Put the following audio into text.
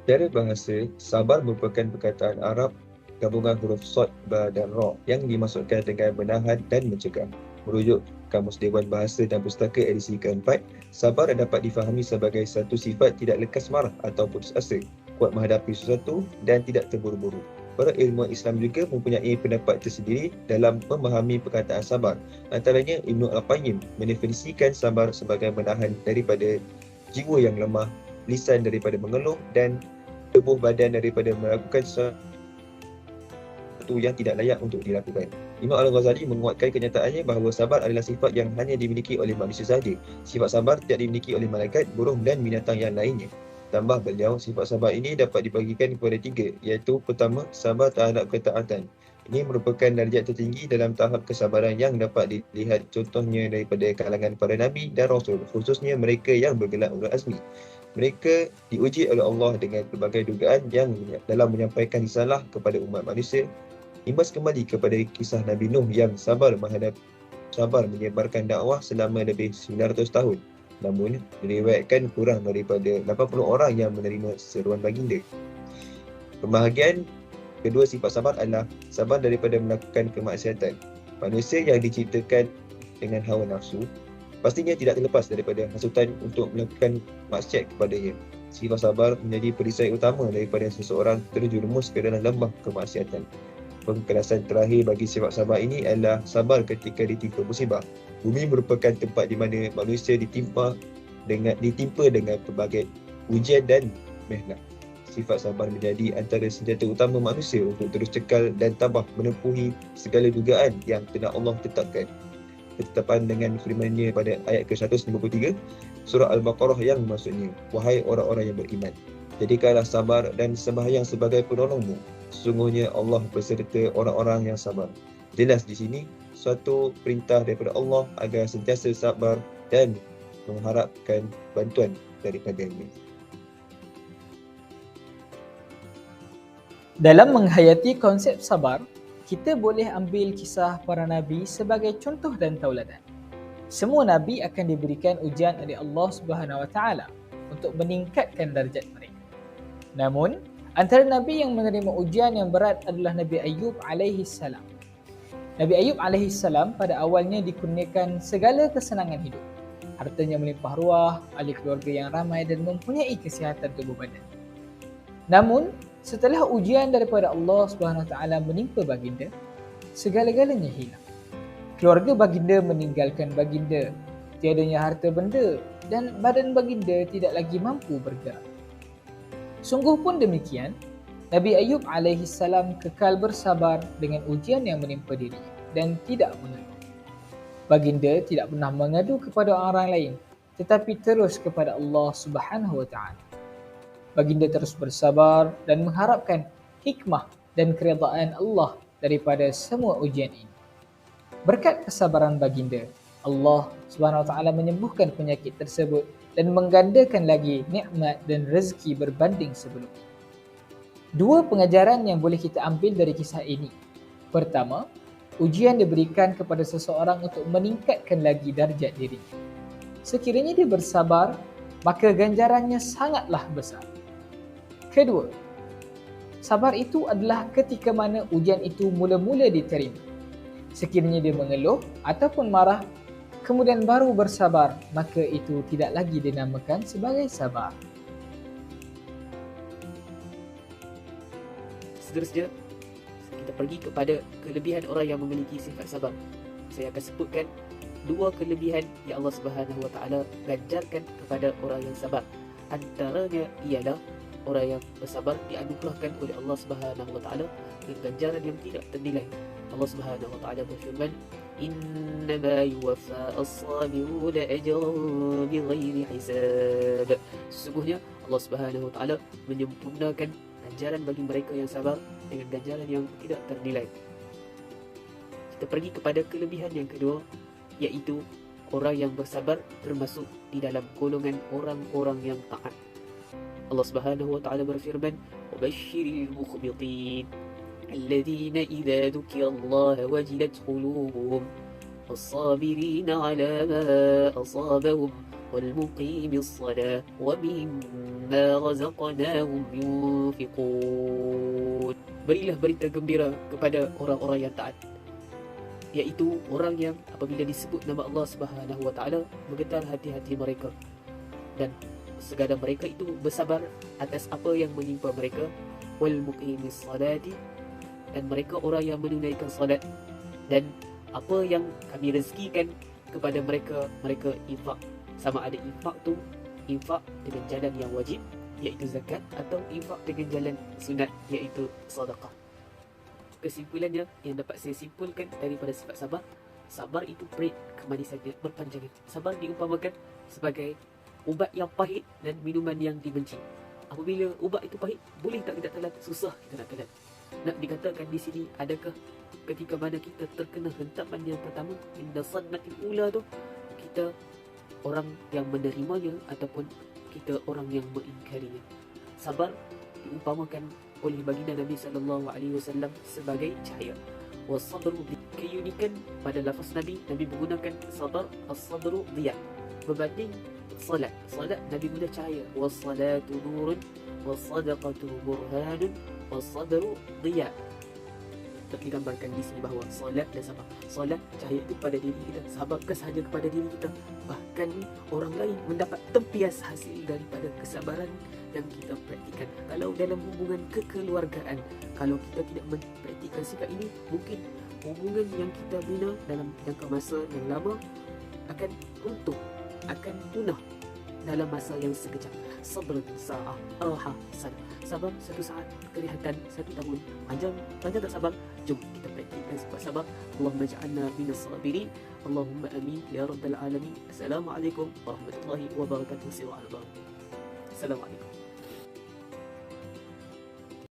Secara bahasa, sabar merupakan perkataan Arab gabungan huruf Sod, Ba dan Ra yang dimaksudkan dengan menahan dan mencegah. Merujuk Kamus Dewan Bahasa dan Pustaka edisi keempat, sabar dapat difahami sebagai satu sifat tidak lekas marah atau putus asa, kuat menghadapi sesuatu dan tidak terburu-buru. Para ilmuwan Islam juga mempunyai pendapat tersendiri dalam memahami perkataan sabar. Antaranya, Ibnu Al-Qayyim mendefinisikan sabar sebagai menahan daripada jiwa yang lemah, lisan daripada mengeluh dan tubuh badan daripada melakukan sesuatu yang tidak layak untuk dilakukan. Imam Al-Ghazali menguatkan kenyataannya bahawa sabar adalah sifat yang hanya dimiliki oleh manusia sahaja. Sifat sabar tidak dimiliki oleh malaikat, burung dan binatang yang lainnya. Tambah beliau, sifat sabar ini dapat dibagikan kepada tiga, iaitu pertama, sabar terhadap ketaatan. Ini merupakan darjat tertinggi dalam tahap kesabaran yang dapat dilihat contohnya daripada kalangan para Nabi dan Rasul, khususnya mereka yang bergelar ulul azmi. Mereka diuji oleh Allah dengan pelbagai dugaan yang dalam menyampaikan risalah kepada umat manusia. Imbas kembali kepada kisah Nabi Nuh yang sabar menyebarkan dakwah selama lebih 900 tahun. Namun, diriwayatkan kurang daripada 80 orang yang menerima seruan baginda. Pembahagian kedua sifat sabar adalah sabar daripada melakukan kemaksiatan. Manusia yang diciptakan dengan hawa nafsu pastinya tidak terlepas daripada hasutan untuk melakukan maksiat kepadanya. Sifat sabar menjadi perisai utama daripada seseorang terjerumus ke dalam lembah kemaksiatan. Pengkerasan terakhir bagi sifat sabar ini adalah sabar ketika ditimpa musibah. Bumi merupakan tempat di mana manusia ditimpa dengan pelbagai ujian dan mihnak. Sifat sabar menjadi antara senjata utama manusia untuk terus cekal dan tabah menempuhi segala dugaan yang telah Allah tetapkan. Ketetapan dengan firman-Nya pada ayat ke-153 surah Al-Baqarah yang maksudnya, wahai orang-orang yang beriman, jadikanlah sabar dan sembahyang sebagai penolongmu. Sesungguhnya Allah beserta orang-orang yang sabar. Jelas di sini suatu perintah daripada Allah agar sentiasa sabar dan mengharapkan bantuan daripadanya. Dalam menghayati konsep sabar, kita boleh ambil kisah para nabi sebagai contoh dan tauladan. Semua nabi akan diberikan ujian oleh Allah Subhanahu Wa Taala untuk meningkatkan darjat mereka. Namun, antara nabi yang menerima ujian yang berat adalah Nabi Ayub alaihi salam. Nabi Ayub alaihi salam pada awalnya dikurniakan segala kesenangan hidup. Hartanya melimpah ruah, ahli keluarga yang ramai dan mempunyai kesihatan tubuh badan. Namun, setelah ujian daripada Allah Subhanahu Wa Taala menimpa baginda, segala-galanya hilang. Keluarga baginda meninggalkan baginda, tiadanya harta benda dan badan baginda tidak lagi mampu bergerak. Sungguh pun demikian, Nabi Ayub alaihi salam kekal bersabar dengan ujian yang menimpa dirinya dan tidak mengeluh. Baginda tidak pernah mengadu kepada orang lain, tetapi terus kepada Allah Subhanahu Wa Taala. Baginda terus bersabar dan mengharapkan hikmah dan keredaan Allah daripada semua ujian ini. Berkat kesabaran baginda, Allah Subhanahu Wa Taala menyembuhkan penyakit tersebut dan menggandakan lagi nikmat dan rezeki berbanding sebelumnya. Dua pengajaran yang boleh kita ambil dari kisah ini. Pertama, ujian diberikan kepada seseorang untuk meningkatkan lagi darjat dirinya. Sekiranya dia bersabar, maka ganjarannya sangatlah besar. Kedua, sabar itu adalah ketika mana ujian itu mula-mula diterima. Sekiranya dia mengeluh ataupun marah, kemudian baru bersabar, maka itu tidak lagi dinamakan sebagai sabar. Seterusnya, kita pergi kepada kelebihan orang yang memiliki sifat sabar. Saya akan sebutkan dua kelebihan yang Allah Subhanahu Wa Taala ganjarkan kepada orang yang sabar. Antaranya ialah orang yang bersabar dianugerahkan oleh Allah Subhanahu Wa Taala dengan ganjaran yang tidak ternilai. Allah Subhanahu Wa Taala berfirman, "Innama yuwaffa as-sabiruna ajrahum bighairi hisab." Sesungguhnya Allah Subhanahu Wa Taala menyempurnakan ganjaran bagi mereka yang sabar dengan ganjaran yang tidak ternilai. Kita pergi kepada kelebihan yang kedua, iaitu orang yang bersabar termasuk di dalam golongan orang-orang yang taat. Allah Subhanahu Wa Taala berfirman, "Wabashshiril mukhbitin alladhina idza dzukira Allah wajilat qulubuhum والصابرين على ما أصابهم والمقيم الصلاة ومما رزقناهم ينفقون. Berilah berita gembira kepada orang-orang yang taat, iaitu orang yang apabila disebut nama Allah Subhanahu wa taala menggetar hati-hati mereka, dan segala mereka itu bersabar atas apa yang menimpa mereka. Wal muqimis salati, dan mereka orang yang menunaikan salat, dan apa yang kami rezekikan kepada mereka, mereka infak. Sama ada infak tu infak dengan jalan yang wajib, iaitu zakat, atau infak dengan jalan sunat, iaitu sedekah. Kesimpulannya yang dapat saya simpulkan daripada sifat sabar, sabar itu perit kemanisannya berpanjangan. Sabar diumpamakan sebagai ubat yang pahit dan minuman yang dibenci. Apabila ubat itu pahit, boleh tak kita telan? Susah kita nak telan. Nak dikatakan di sini, adakah ketika mana kita terkena hentaman yang pertama, inda sadmatil ula tu, kita orang yang menerimanya ataupun kita orang yang mengingkarinya? Sabar diumpamakan oleh baginda Nabi SAW sebagai cahaya. Wasabru, keunikan pada lafaz Nabi menggunakan sabar, as-sabru diya, berbanding salat. Salat Nabi guna cahaya. Was-salatu nurun was-sadaqatu burhanun was-sabru diya. Untuk digambarkan di sini bahawa salat dan sabar. Salat cahaya itu pada diri kita, sabarkah sahaja kepada diri kita, bahkan orang lain mendapat tempias hasil daripada kesabaran yang kita praktikan. Kalau dalam hubungan kekeluargaan, kalau kita tidak mempraktikkan sifat ini, mungkin hubungan yang kita bina dalam jangka masa yang lama akan runtuh, akan punah dalam masa yang sekejap. Sabr sa'ah aha sana. Sabar satu saat, kelihatan satu tahun. Panjang tak sabar? Jom kita praktikkan sifat sabar. Allahumma ja'alna minas sabirin. Allahumma amin ya rabbal alamin. Assalamualaikum warahmatullahi wabarakatuh. Assalamualaikum.